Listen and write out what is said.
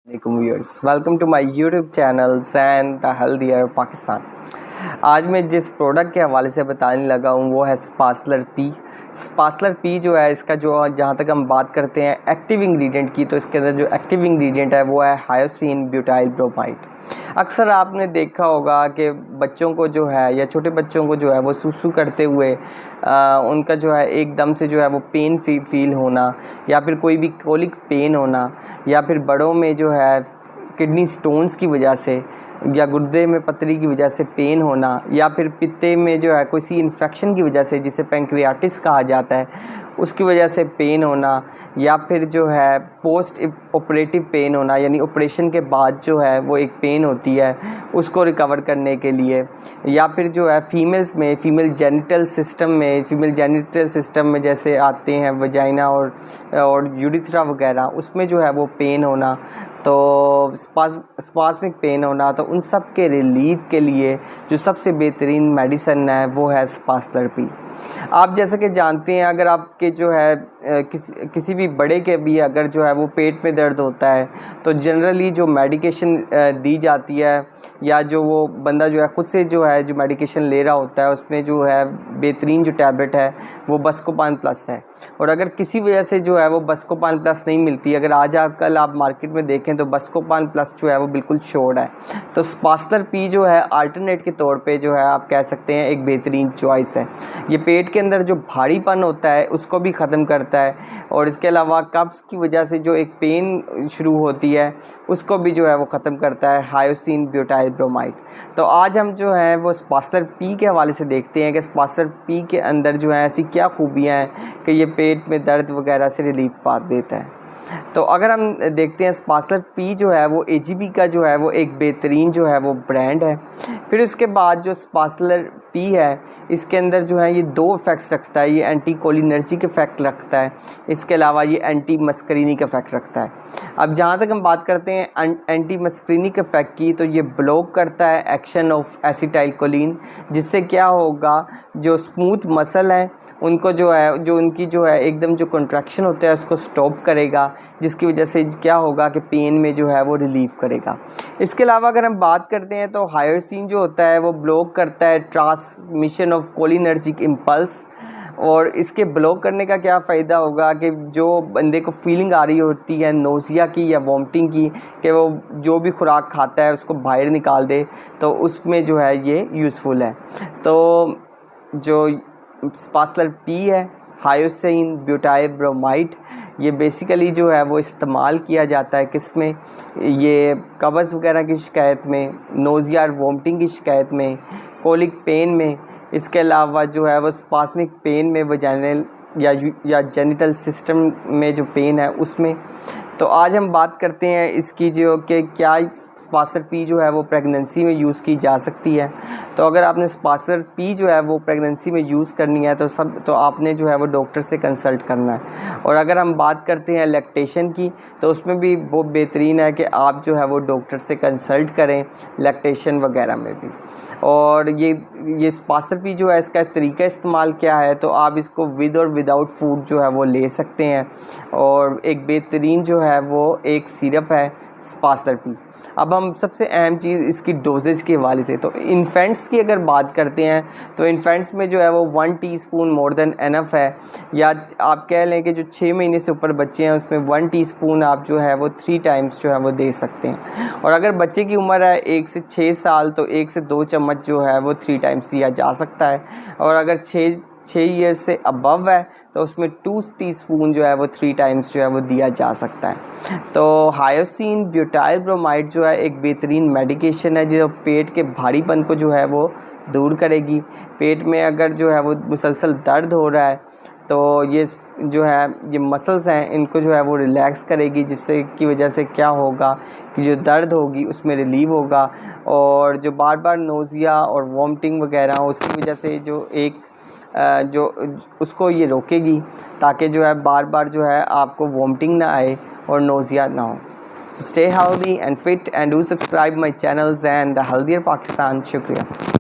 Viewers, welcome to my YouTube channel Zain the healthier Pakistan. आज मैं जिस प्रोडक्ट के हवाले से बताने लगा हूँ वो है स्पासलर पी। स्पासलर पी जो है इसका जो जहाँ तक हम बात करते हैं एक्टिव इंग्रेडिएंट की, तो इसके अंदर जो एक्टिव इंग्रेडिएंट है वो है हायोसिन ब्यूटाइल ब्रोमाइड। अक्सर आपने देखा होगा कि बच्चों को जो है या छोटे बच्चों को जो है वो सूसू करते हुए उनका जो है एकदम से जो है वो पेन फील होना, या फिर कोई भी कोलिक पेन होना, या फिर बड़ों में जो है किडनी स्टोन्स की वजह से या गुर्दे में पथरी की वजह से पेन होना, या फिर पित्ते में जो है कोई सी इन्फेक्शन की वजह से जिसे पैंक्रियाटिस कहा जाता है उसकी वजह से पेन होना, या फिर जो है पोस्ट ऑपरेटिव पेन होना, यानी ऑपरेशन के बाद जो है वो एक पेन होती है उसको रिकवर करने के लिए, या फिर जो है फीमेल्स में फीमेल जेनिटल सिस्टम में जैसे आते हैं वजाइना और यूरिथ्रा वगैरह, उसमें जो है वो पेन होना, तो स्पास्मिक पेन होना, तो उन सब के रिलीफ के लिए जो सबसे बेहतरीन मेडिसिन है वो है स्पासलर पी। आप जैसे कि जानते हैं, अगर आपके जो है किसी भी बड़े के भी अगर जो है वो पेट में दर्द होता है तो जनरली जो मेडिकेशन दी जाती है या जो वो बंदा जो है ख़ुद से जो है जो मेडिकेशन ले रहा होता है उसमें जो है बेहतरीन जो टैबलेट है वो बस्कोपान प्लस है। और अगर किसी वजह से जो है वो बस्कोपान प्लस नहीं मिलती, अगर आज कल आप मार्केट में देखें तो बस्कोपान प्लस जो है वो बिल्कुल शॉर्ट है, तो स्पासलर पी जो है अल्टरनेट के तौर पे जो है आप कह सकते हैं एक बेहतरीन चॉइस है। ये पेट के अंदर जो भारीपन होता है उसको भी ख़त्म करता है, और इसके अलावा कब्ज़ की वजह से जो एक पेन शुरू होती है उसको भी जो है वो ख़त्म करता है हायोसिन ब्यूटाइल ब्रोमाइड। तो आज हम जो है वो स्पासलर पी के हवाले से देखते हैं कि स्पासलर पी के अंदर जो है ऐसी क्या खूबियाँ हैं कि ये पेट में दर्द वगैरह से रिलीफ पा देता है। तो अगर हम देखते हैं स्पासलर पी जो है वो एजीबी का जो है वो एक बेहतरीन जो है वो ब्रांड है। फिर उसके बाद जो स्पासलर पी है इसके अंदर जो है ये दो इफ़ेक्ट्स रखता है, ये एंटी कोलिनर्जिक इफ़ेक्ट रखता है, इसके अलावा ये एंटी मस्करीनिक इफ़ेक्ट रखता है। अब जहाँ तक हम बात करते हैं एंटी मस्करीनिक इफ़ेक्ट की, तो ये ब्लॉक करता है एक्शन ऑफ एसिटाइलकोलिन, जिससे क्या होगा जो स्मूथ मसल है उनको जो है जो उनकी जो है एकदम जो कंट्रैक्शन होता है उसको स्टॉप करेगा, जिसकी वजह से क्या होगा कि पेन में जो है वो रिलीफ करेगा। इसके अलावा अगर हम बात करते हैं तो हायोसिन जो होता है वो ब्लॉक करता है ट्रांसमिशन ऑफ कोलिनर्जिक इम्पल्स, और इसके ब्लॉक करने का क्या फ़ायदा होगा कि जो बंदे को फीलिंग आ रही होती है नोज़िया की या वॉमिटिंग की कि वो जो भी खुराक खाता है उसको बाहर निकाल दे, तो उसमें जो है ये यूज़फुल है। तो जो स्पासलर पी है हायोसिन ब्यूटाइल ब्रोमाइड, ये बेसिकली जो है वो इस्तेमाल किया जाता है किसमें, ये कब्ज़ वगैरह की शिकायत में, नोज़िया और वॉमिटिंग की शिकायत में, कोलिक पेन में, इसके अलावा जो है वो स्पास्मिक पेन में वजाइनल या जेनिटल सिस्टम में जो पेन है उसमें। तो आज हम बात करते हैं इसकी जो कि क्या स्पासलर पी जो है वो प्रेगनेंसी में यूज़ की जा सकती है। तो अगर आपने स्पासलर पी जो है वो प्रेगनेंसी में यूज़ करनी है तो आपने जो है वो डॉक्टर से कंसल्ट करना है। और अगर हम बात करते हैं लैक्टेशन की, तो उसमें भी बहुत बेहतरीन है कि आप जो है वो डॉक्टर से कंसल्ट करें लैक्टेशन वगैरह में भी। और ये स्पासलर पी जो है इसका तरीका इस्तेमाल क्या है, तो आप इसको विद और विदाउट फूड जो है वो ले सकते हैं, और एक बेहतरीन जो है वो एक सिरप है स्पासलर पी। अब हम सबसे अहम चीज़ इसकी डोजेज के हवाले से, तो इन्फेंट्स की अगर बात करते हैं तो इन्फेंट्स में जो है वो 1 टीस्पून मोर देन एनफ है, या आप कह लें कि जो 6 महीने से ऊपर बच्चे हैं उसमें 1 टीस्पून आप जो है वो 3 टाइम्स जो है वो दे सकते हैं। और अगर बच्चे की उम्र है 1 से 6 साल तो 1 से 2 चम्मच जो है वो 3 टाइम्स दिया जा सकता है, और अगर 6 ईयर्स से अबव है तो उसमें 2 टीस्पून जो है वो 3 टाइम्स जो है वो दिया जा सकता है। तो हायोसिन ब्यूटाइल ब्रोमाइड जो है एक बेहतरीन मेडिकेशन है जो पेट के भारीपन को जो है वो दूर करेगी। पेट में अगर जो है वो मुसलसल दर्द हो रहा है तो ये जो है ये मसल्स हैं इनको जो है वो रिलैक्स करेगी, जिससे की वजह से क्या होगा कि जो दर्द होगी उसमें रिलीव होगा, और जो बार बार नोज़िया और वॉमिटिंग वगैरह उसकी वजह से जो उसको ये रोकेगी, ताकि जो है बार बार जो है आपको वॉमिटिंग ना आए और नोज़िया ना हो। So stay healthy and fit and do subscribe my channel Zain the healthier Pakistan. शुक्रिया।